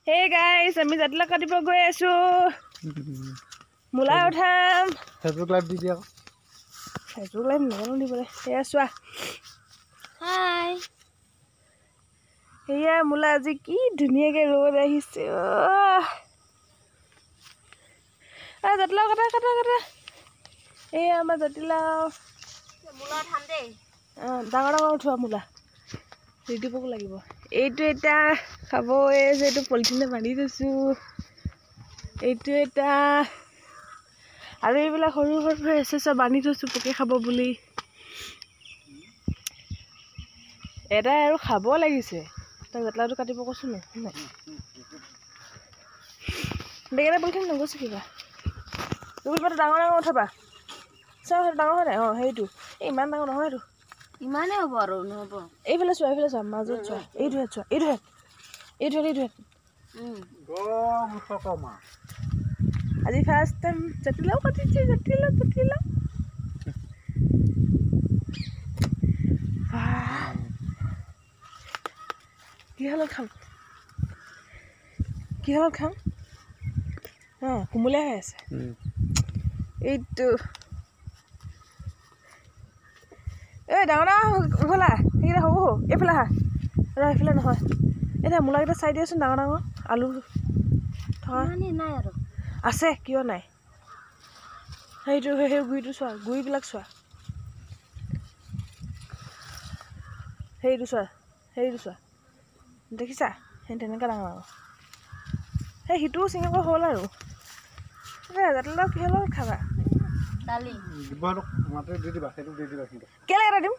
Hey guys, আমি জাতিলাও কাটিব গৈ আছো। মুলা উঠাম। ফেসবুক লাইভ দি দিয়া। ফেসবুক লাইভ নকৰো দিবলে। এয়া চোৱা। হাই। এয়া মুলা আজি কি ধুনীয়াকে ৰ'দ আহিছে। জাতিলাও কাটা। এয়া আমাৰ জাতিলাও। মুলা উঠাম দেই। ডাঙৰ উঠোৱা মুলা। দিবক লাগিব। এইটো এটা খাব যে এইটো পলিথিনে বান্ধি থৈছো। এইটো এটা আৰু এইবিলাক সৰু হৈ আছে চব বান্ধি থৈছো পোকে খাব বুলি। এটা আৰু খাব লাগিছে। তই জাতিলাওটো কাটিব কৈছো নাই। বেগেটা পলিথিন নগৈছে কিবা। তুমি কিবা ডাঙৰ উঠাবা। চাও ডাঙৰ হয় নাই। সেইটো ইমান ডাঙৰ নহয় এইটো। ইমানে হ'ব আৰু নহব। এইফালে চোৱা মাজত চোৱা। এইটো গম সকমা আজি ফাৰ্ষ্ট টাইম জাতিলাও কাটিছে। জাতিলাও কি হল খাম কুমলীয়া হৈ আছে। এইটো ডাঙৰ উঘলা সেইকেইটা সৰু এইফালে আহা এইফালে নহয়। এতিয়া মূলাকেইটা চাই দিয়াচোন ডাঙৰ আলু থকা নাই আৰু আছে কিয় নাই। সেইটো সেই গুৰিটো চোৱা গুৰিবিলাক চোৱা। সেইটো চোৱা দেখিছা সেই তেনেকুৱা ডাঙৰ সেই সিটোও ছিঙিব হ'ল আৰু জাতিলাও কিহৰ লগত খাবা। দালি মাটি দি দিবা সেইটো দি দিবা কিন্তু কেলে এটা দিম